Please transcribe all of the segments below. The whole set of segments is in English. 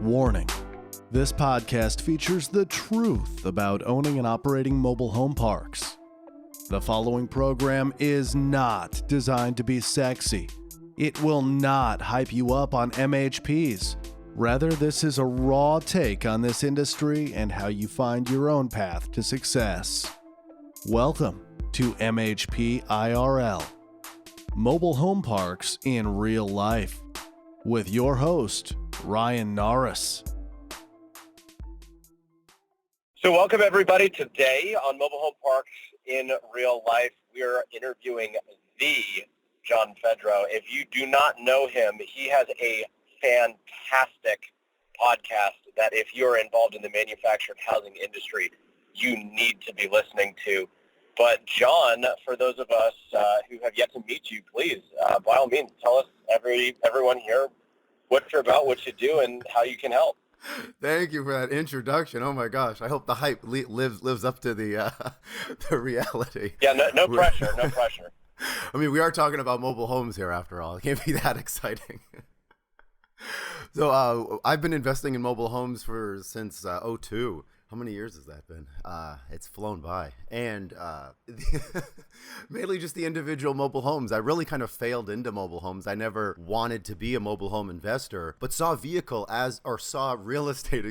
Warning. This podcast features the truth about owning and operating mobile home parks. The following program is not designed to be sexy. It will not hype you up on MHPs. Rather, this is a raw take on this industry and how you find your own path to success. Welcome to MHP IRL, Mobile Home Parks in Real Life, with your host, Ryan Norris. So welcome everybody. Today on Mobile Home Parks in Real Life, we are interviewing the John Fedro. If you do not know him, he has a fantastic podcast that if you're involved in the manufactured housing industry, you need to be listening to. But John, for those of us who have yet to meet you, please, by all means, tell us, everyone here, what you're about, what you do, and how you can help. Thank you for that introduction. Oh my gosh, I hope the hype lives up to the reality. Yeah, no pressure, no pressure. I mean, we are talking about mobile homes here after all. It can't be that exciting. So I've been investing in mobile homes since 2002. How many years has that been? It's flown by. And mainly just the individual mobile homes. I really kind of failed into mobile homes. I never wanted to be a mobile home investor, but saw real estate,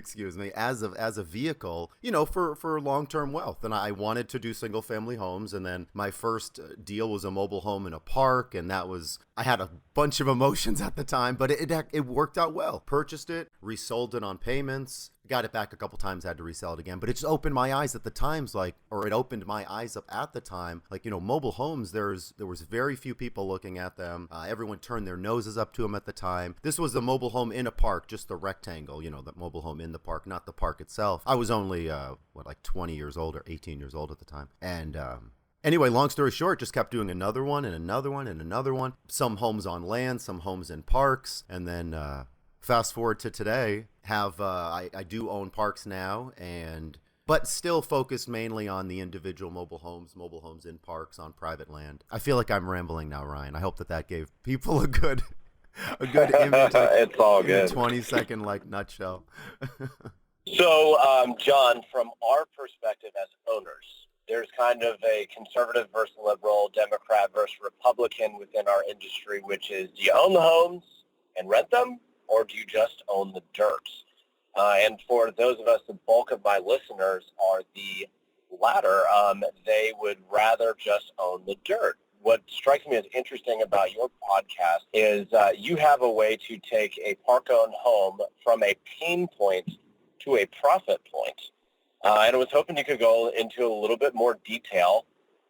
as a vehicle, for long-term wealth. And I wanted to do single family homes. And then my first deal was a mobile home in a park. And I had a bunch of emotions at the time, but it worked out well. Purchased it, resold it on payments, got it back a couple times, had to resell it again. But it just opened my eyes at the times, it opened my eyes up at the time. Mobile homes, there was very few people looking at them. Everyone turned their noses up to them at the time. This was the mobile home in a park, just the rectangle, the mobile home in the park, not the park itself. I was only, 20 years old or 18 years old at the time. And, anyway, long story short, just kept doing another one and another one and another one. Some homes on land, some homes in parks. And then, fast forward to today, I do own parks now, but still focused mainly on the individual mobile homes in parks on private land. I feel like I'm rambling now, Ryan. I hope that gave people a good image. It's all good. 20-second nutshell. So, John, from our perspective as owners, there's kind of a conservative versus liberal, Democrat versus Republican within our industry, which is, do you own the homes and rent them, or do you just own the dirt? And for those of us, the bulk of my listeners are the latter. They would rather just own the dirt. What strikes me as interesting about your podcast is you have a way to take a park-owned home from a pain point to a profit point. And I was hoping you could go into a little bit more detail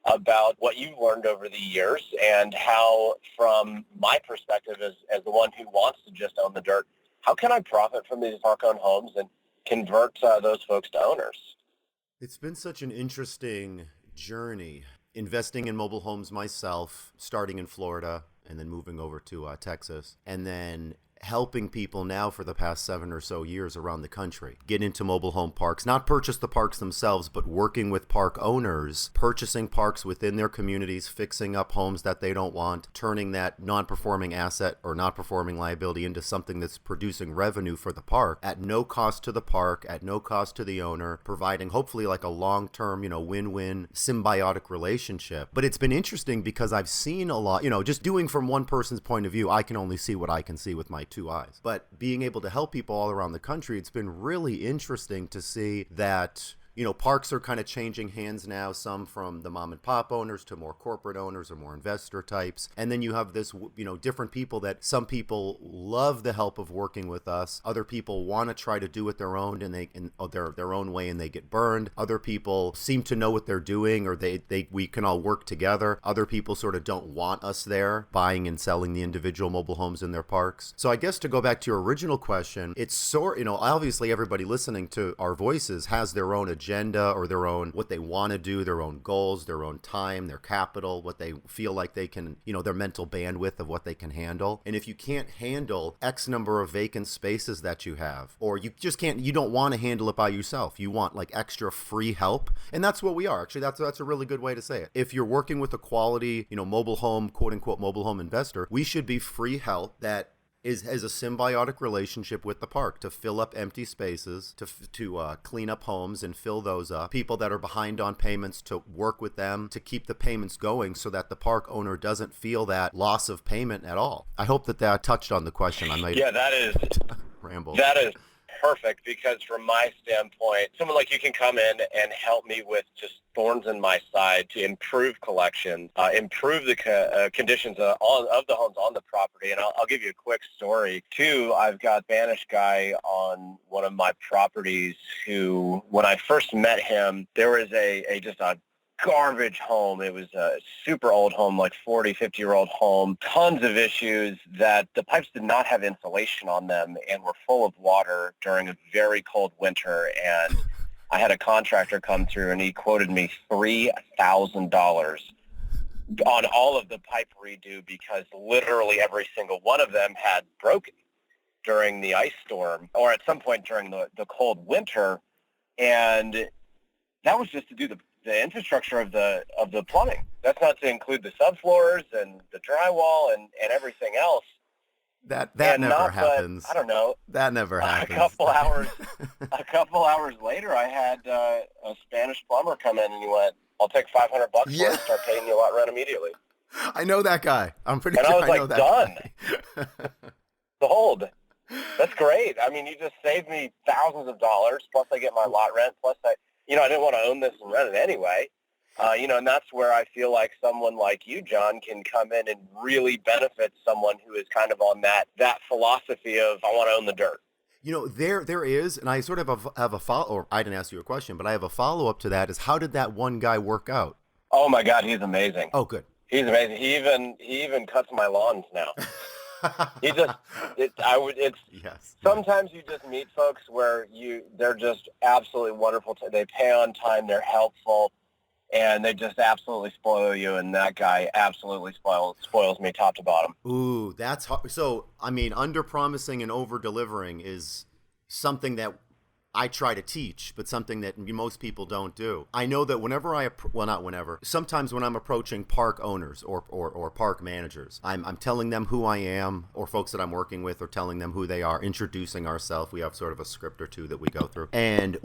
about what you've learned over the years and how, from my perspective as the one who wants to just own the dirt, how can I profit from these park-owned homes and convert those folks to owners? It's been such an interesting journey, investing in mobile homes myself, starting in Florida and then moving over to Texas, and then helping people now for the past 7 or so years around the country get into mobile home parks, not purchase the parks themselves, but working with park owners, purchasing parks within their communities, fixing up homes that they don't want, turning that non-performing asset or not performing liability into something that's producing revenue for the park at no cost to the park, at no cost to the owner, providing hopefully a long-term, win-win symbiotic relationship. But it's been interesting because I've seen a lot, just doing from one person's point of view, I can only see what I can see with my 2 eyes. But being able to help people all around the country, it's been really interesting to see that parks are kind of changing hands now, some from the mom and pop owners to more corporate owners or more investor types. And then you have this, different people that some people love the help of working with us. Other people want to try to do it their own their own way and they get burned. Other people seem to know what they're doing, or we can all work together. Other people sort of don't want us there buying and selling the individual mobile homes in their parks. So I guess to go back to your original question, it's obviously everybody listening to our voices has their own agenda or their own, what they want to do, their own goals, their own time, their capital, what they feel like they can, their mental bandwidth of what they can handle. And if you can't handle X number of vacant spaces that you have, or you just can't, you don't want to handle it by yourself, you want extra free help. And that's what we are. Actually, that's a really good way to say it. If you're working with a quality, mobile home, quote unquote, mobile home investor, we should be free help that is a symbiotic relationship with the park to fill up empty spaces, to clean up homes and fill those up. People that are behind on payments, to work with them to keep the payments going so that the park owner doesn't feel that loss of payment at all. I hope that touched on the question. I might that is ramble. That is perfect, because from my standpoint, someone like you can come in and help me with just thorns in my side to improve collections, improve the conditions of the homes on the property. And I'll give you a quick story too. I've got a Spanish guy on one of my properties who, when I first met him, there was just a garbage home. It was a super old home, like 40, 50-year-old home. Tons of issues that the pipes did not have insulation on them and were full of water during a very cold winter. And I had a contractor come through and he quoted me $3,000 on all of the pipe redo, because literally every single one of them had broken during the ice storm or at some point during the cold winter. And that was just to do the infrastructure of the plumbing. That's not to include the subfloors and the drywall and everything else. That never happens. I don't know. That never happens. A couple hours later, I had a Spanish plumber come in and he went, "I'll take $500 for it and start paying you lot rent immediately." I know that guy. I'm pretty sure I was know that done. Sold. That's great. I mean, you just saved me thousands of dollars, plus I get my lot rent, plus I didn't want to own this and rent it anyway. And that's where I feel like someone like you, John, can come in and really benefit someone who is kind of on that philosophy of, I want to own the dirt. There is, and I sort of have a follow, or I didn't ask you a question, but I have a follow-up to that, is how did that one guy work out? Oh my God, he's amazing. Oh, good. He's amazing. He even cuts my lawns now. Sometimes you just meet folks where they're just absolutely wonderful. They pay on time, they're helpful, and they just absolutely spoil you. And that guy absolutely spoils me top to bottom. Ooh, that's hard. So, I mean, under promising and over delivering is something that I try to teach, but something that most people don't do. I know that sometimes when I'm approaching park owners or park managers, I'm telling them who I am, or folks that I'm working with, or telling them who they are, introducing ourselves. We have sort of a script or two that we go through. And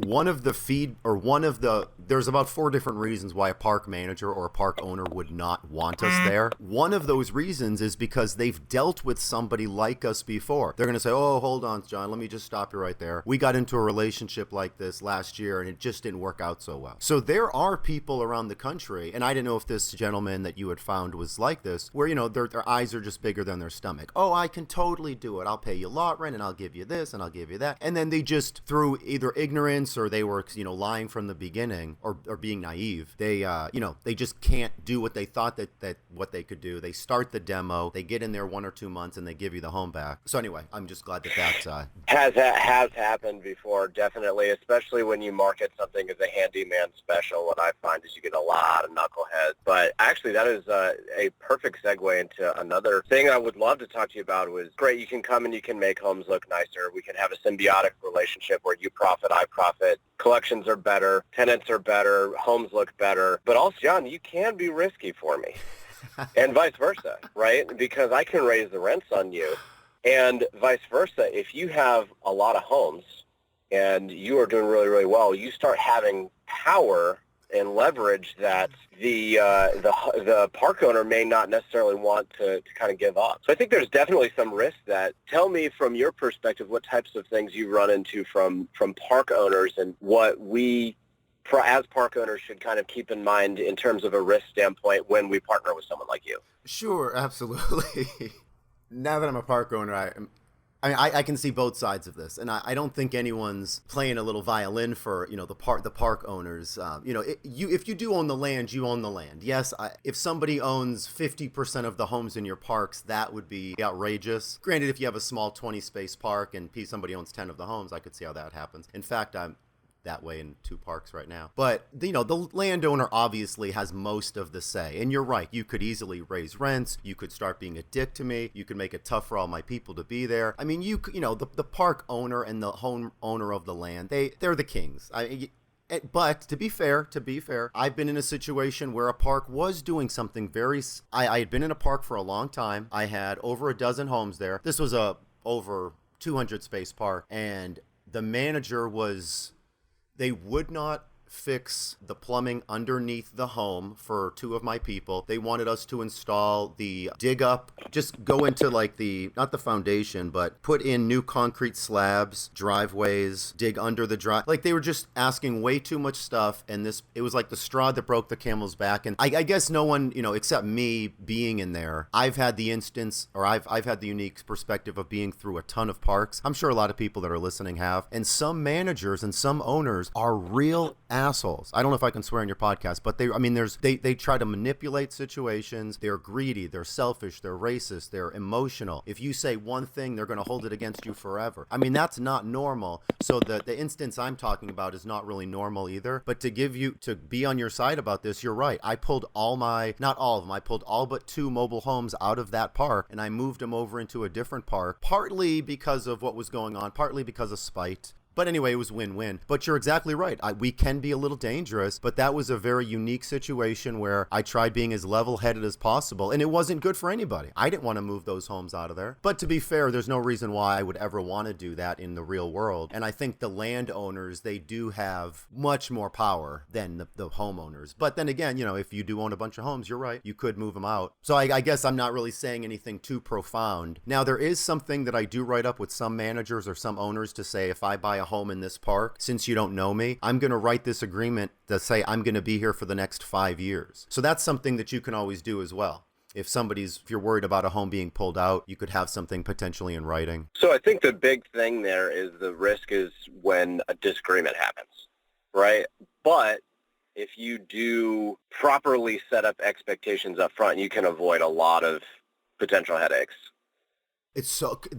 there's about 4 different reasons why a park manager or a park owner would not want us there. One of those reasons is because they've dealt with somebody like us before. They're going to say, "Oh, hold on, John, let me just stop you right there. We got into a relationship like this last year and it just didn't work out so well." So there are people around the country, and I didn't know if this gentleman that you had found was like this, where their eyes are just bigger than their stomach. "Oh, I can totally do it. I'll pay you lot rent and I'll give you this and I'll give you that." And then they just, through either ignorance or they were lying from the beginning, or being naive, they just can't do what they thought that what they could do. They start the demo, they get in there 1 or 2 months, and they give you the home back. So anyway, I'm just glad that has happened before. Definitely, especially when you market something as a handyman special. What I find is you get a lot of knuckleheads. But actually, that is a perfect segue into another thing I would love to talk to you about. Was great. You can come and you can make homes look nicer. We can have a symbiotic relationship where you profit, I profit. Collections are better, tenants are better, homes look better. But also, John, you can be risky for me, and vice versa, right? Because I can raise the rents on you, and vice versa. If you have a lot of homes and you are doing really, really well, you start having power and leverage that the park owner may not necessarily want to kind of give up. So I think there's definitely some risk that. Tell me from your perspective what types of things you run into from park owners, and what we as park owners should kind of keep in mind in terms of a risk standpoint when we partner with someone like you. Sure, absolutely. Now that I'm a park owner, I can see both sides of this, and I don't think anyone's playing a little violin for the park owners. If you do own the land, you own the land. Yes, if somebody owns 50% of the homes in your parks, that would be outrageous. Granted, if you have a small 20-space park and somebody owns 10 of the homes, I could see how that happens. In fact, I'm that way in 2 parks right now. But the landowner obviously has most of the say. And you're right, you could easily raise rents, you could start being a dick to me, you could make it tough for all my people to be there. I mean, the park owner and the home owner of the land, they're the kings. But to be fair, I've been in a situation where a park was doing something I had been in a park for a long time. I had over a dozen homes there. This was a over 200 space park, and the manager they would not fix the plumbing underneath the home for two of my people. They wanted us to install the dig up, just go into like not the foundation, but put in new concrete slabs, driveways, dig under the like they were just asking way too much stuff. And it was like the straw that broke the camel's back. And I guess no one, except me being in there, I've had the instance, or I've had the unique perspective of being through a ton of parks. I'm sure a lot of people that are listening have. And some managers and some owners are real assholes. I don't know if I can swear on your podcast, but they try to manipulate situations. They're greedy, they're selfish, they're racist, they're emotional. If you say one thing, they're going to hold it against you forever. I mean, that's not normal. So the instance I'm talking about is not really normal either. But to be on your side about this, you're right. I pulled not all of them, I pulled all but 2 mobile homes out of that park, and I moved them over into a different park, partly because of what was going on, partly because of spite. But anyway, it was win-win. But you're exactly right. We can be a little dangerous, but that was a very unique situation where I tried being as level-headed as possible, and it wasn't good for anybody. I didn't want to move those homes out of there. But to be fair, there's no reason why I would ever want to do that in the real world. And I think the landowners, they do have much more power than the homeowners. But then again, if you do own a bunch of homes, you're right. You could move them out. So I guess I'm not really saying anything too profound. Now, there is something that I do write up with some managers or some owners to say, if I buy a home in this park, since you don't know me, I'm going to write this agreement to say I'm going to be here for the next 5 years. So that's something that you can always do as well. If you're worried about a home being pulled out, you could have something potentially in writing. So I think the big thing there is the risk is when a disagreement happens, right? But if you do properly set up expectations up front, you can avoid a lot of potential headaches.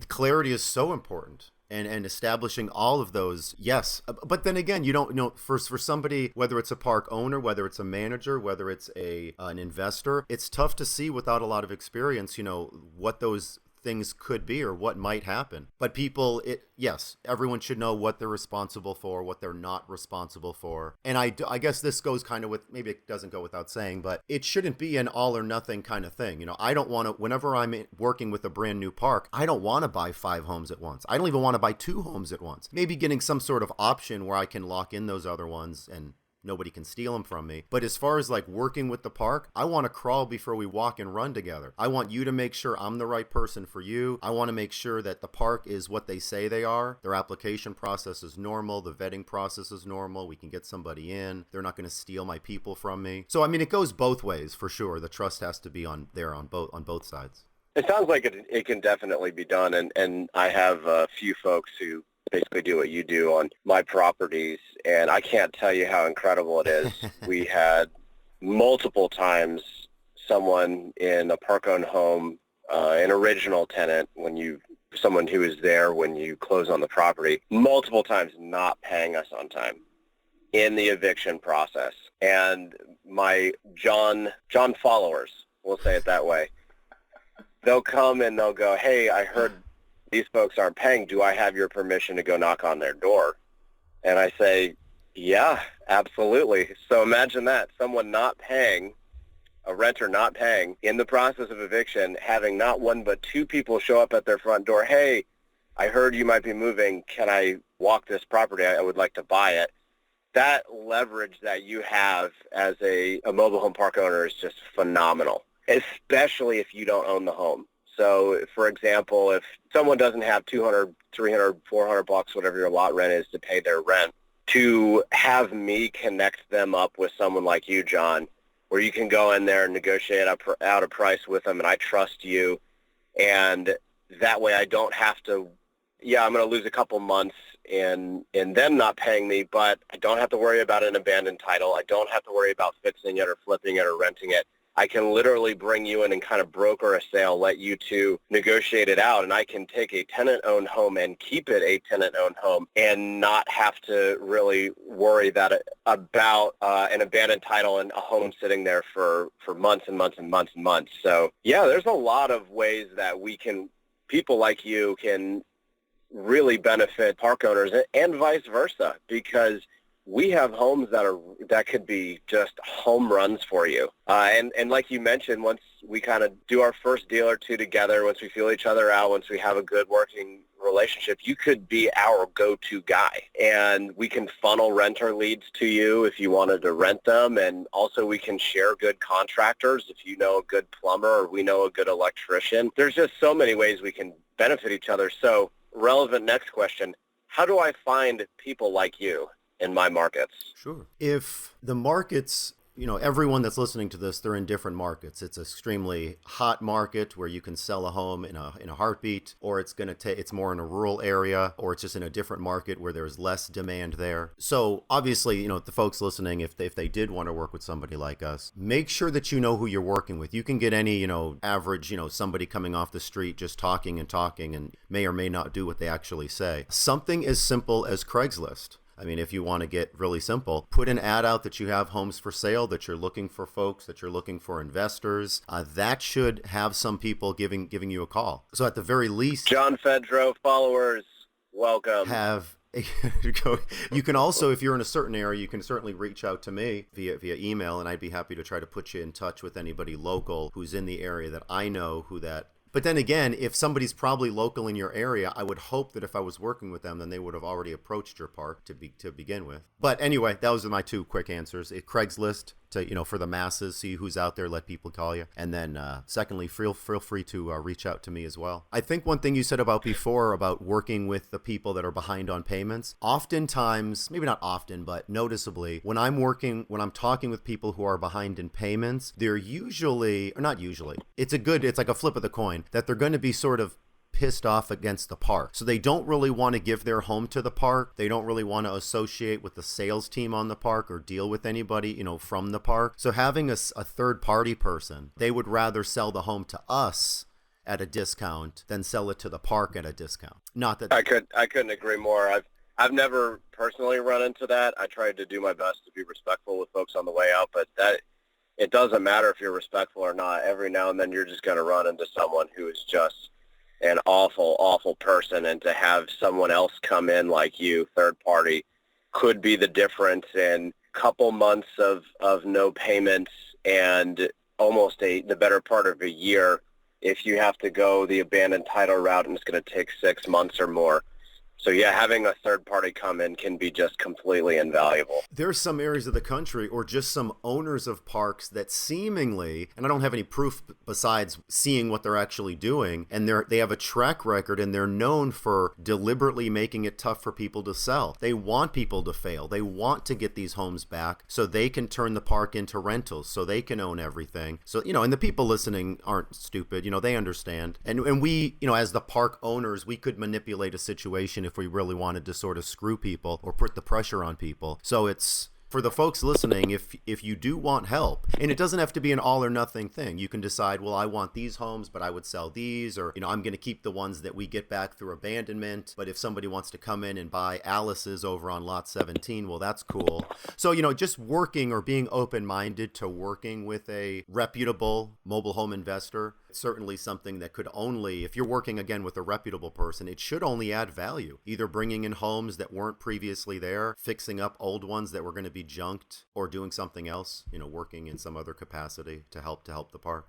Clarity is so important. And establishing all of those, yes. But then again, you don't know, for somebody, whether it's a park owner, whether it's a manager, whether it's an investor, it's tough to see without a lot of experience, what those things could be or what might happen. But yes, everyone should know what they're responsible for, what they're not responsible for. And I guess this goes kind of with, maybe it doesn't go without saying, but it shouldn't be an all or nothing kind of thing. I don't want to, whenever I'm working with a brand new park, I don't want to buy 5 homes at once. I don't even want to buy 2 homes at once. Maybe getting some sort of option where I can lock in those other ones and nobody can steal them from me. But as far as like working with the park, I want to crawl before we walk and run together. I want you to make sure I'm the right person for you. I want to make sure that the park is what they say they are. Their application process is normal. The vetting process is normal. We can get somebody in. They're not going to steal my people from me. So, it goes both ways for sure. The trust has to be on both sides. It sounds like it can definitely be done. And I have a few folks who basically do what you do on my properties, and I can't tell you how incredible it is. We had multiple times someone in a park-owned home, an original tenant, someone who is there when you close on the property, multiple times not paying us on time in the eviction process. And my John followers, we'll say it that way, they'll come and they'll go, "Hey, I heard these folks aren't paying. Do I have your permission to go knock on their door?" And I say, yeah, absolutely. So imagine that, someone not paying, a renter not paying, in the process of eviction, having not one but 2 people show up at their front door. "Hey, I heard you might be moving. Can I walk this property? I would like to buy it." That leverage that you have as a mobile home park owner is just phenomenal, especially if you don't own the home. So, for example, if someone doesn't have 200, 300, 400 bucks, whatever your lot rent is, to pay their rent, to have me connect them up with someone like you, John, where you can go in there and negotiate out a price with them, and I trust you, and that way I don't have to, I'm going to lose a couple months in them not paying me, but I don't have to worry about an abandoned title. I don't have to worry about fixing it or flipping it or renting it. I can literally bring you in and kind of broker a sale, let you two negotiate it out, and I can take a tenant-owned home and keep it a tenant-owned home and not have to really worry about an abandoned title and a home sitting there for months and months and months and months. So, there's a lot of ways that people like you can really benefit park owners and vice versa, because we have homes that could be just home runs for you. And like you mentioned, once we kind of do our first deal or two together, once we feel each other out, once we have a good working relationship, you could be our go-to guy. And we can funnel renter leads to you if you wanted to rent them. And also we can share good contractors if you know a good plumber or we know a good electrician. There's just so many ways we can benefit each other. So relevant next question, how do I find people like you in my markets? Sure. If the markets, everyone that's listening to this, they're in different markets. It's an extremely hot market where you can sell a home in a heartbeat, or it's more in a rural area, or it's just in a different market where there's less demand there. So obviously, the folks listening, if they did want to work with somebody like us, make sure that you know who you're working with. You can get any, average, somebody coming off the street just talking and may or may not do what they actually say. Something as simple as Craigslist. I mean, if you want to get really simple, put an ad out that you have homes for sale, that you're looking for folks, that you're looking for investors. That should have some people giving you a call. So at the very least, John Fedro followers, welcome. You can also, if you're in a certain area, you can certainly reach out to me via email, and I'd be happy to try to put you in touch with anybody local who's in the area that I know But then again, if somebody's probably local in your area, I would hope that if I was working with them, then they would have already approached your park to begin with. But anyway, those are my two quick answers. Craigslist to, for the masses, see who's out there, let people call you. And then secondly, feel free to reach out to me as well. I think one thing you said before about working with the people that are behind on payments, oftentimes, maybe not often, but noticeably, when I'm talking with people who are behind in payments, they're usually, or not usually, it's like a flip of the coin, that they're going to be sort of pissed off against the park. So they don't really want to give their home to the park. They don't really want to associate with the sales team on the park or deal with anybody, from the park. So having a third party person, they would rather sell the home to us at a discount than sell it to the park at a discount. Not that I couldn't agree more. I've never personally run into that. I tried to do my best to be respectful with folks on the way out, but it doesn't matter if you're respectful or not. Every now and then you're just going to run into someone who is just an awful, awful person, and to have someone else come in like you, third party, could be the difference in a couple months of no payments and almost the better part of a year if you have to go the abandoned title route and it's going to take 6 months or more. So yeah, having a third party come in can be just completely invaluable. There's some areas of the country or just some owners of parks that seemingly, and I don't have any proof besides seeing what they're actually doing, and they have a track record and they're known for deliberately making it tough for people to sell. They want people to fail. They want to get these homes back so they can turn the park into rentals, so they can own everything. So, and the people listening aren't stupid, they understand. And we, as the park owners, we could manipulate a situation if we really wanted to sort of screw people or put the pressure on people. So it's for the folks listening, if you do want help, and it doesn't have to be an all or nothing thing, you can decide, well, I want these homes, but I would sell these, or, I'm going to keep the ones that we get back through abandonment. But if somebody wants to come in and buy Alice's over on lot 17, well, that's cool. So, just working or being open-minded to working with a reputable mobile home investor, it's certainly something that could only, if you're working again with a reputable person, it should only add value, either bringing in homes that weren't previously there, fixing up old ones that were going to be junked, or doing something else, working in some other capacity to help the park.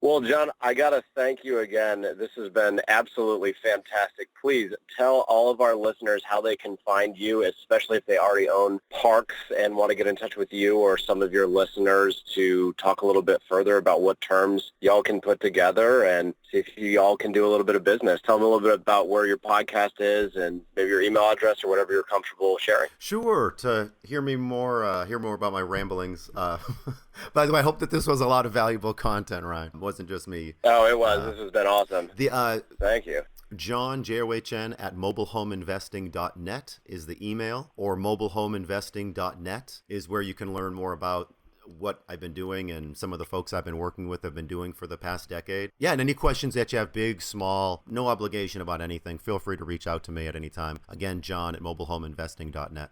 Well, John, I got to thank you again. This has been absolutely fantastic. Please tell all of our listeners how they can find you, especially if they already own parks and want to get in touch with you or some of your listeners to talk a little bit further about what terms y'all can put together and see if y'all can do a little bit of business. Tell them a little bit about where your podcast is and maybe your email address or whatever you're comfortable sharing. Sure. To hear more about my ramblings. By the way, I hope that this was a lot of valuable content, Ryan. It wasn't just me. Oh, it was. This has been awesome. Thank you. John, JOHN, at mobilehomeinvesting.net is the email, or mobilehomeinvesting.net is where you can learn more about what I've been doing and some of the folks I've been working with have been doing for the past decade. Yeah, and any questions that you have, big, small, no obligation about anything, feel free to reach out to me at any time. Again, John at mobilehomeinvesting.net.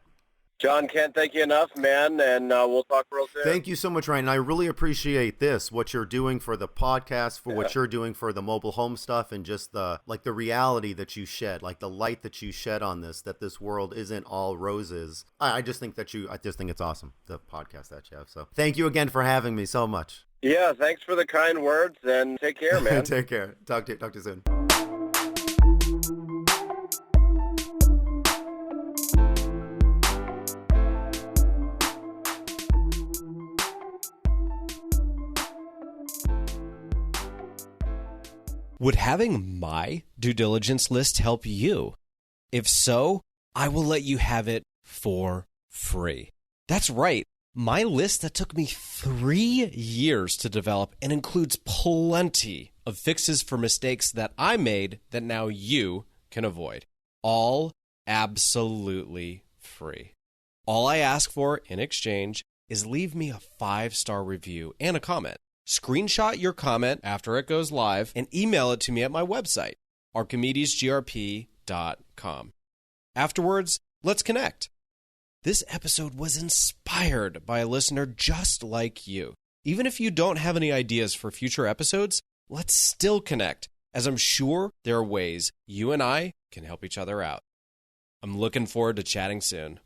John, can't thank you enough, man, and we'll talk real soon. Thank you so much, Ryan. I really appreciate this, what you're doing for the podcast, for what you're doing for the mobile home stuff, and just the reality that you shed, like the light that you shed on this, that this world isn't all roses. I just think it's awesome, the podcast that you have. So thank you again for having me so much. Yeah, thanks for the kind words, and take care, man. Take care. Talk to you soon. Would having my due diligence list help you? If so, I will let you have it for free. That's right. My list that took me 3 years to develop and includes plenty of fixes for mistakes that I made that now you can avoid. All absolutely free. All I ask for in exchange is leave me a 5-star review and a comment. Screenshot your comment after it goes live and email it to me at my website, archimedesgrp.com. Afterwards, let's connect. This episode was inspired by a listener just like you. Even if you don't have any ideas for future episodes, let's still connect, as I'm sure there are ways you and I can help each other out. I'm looking forward to chatting soon.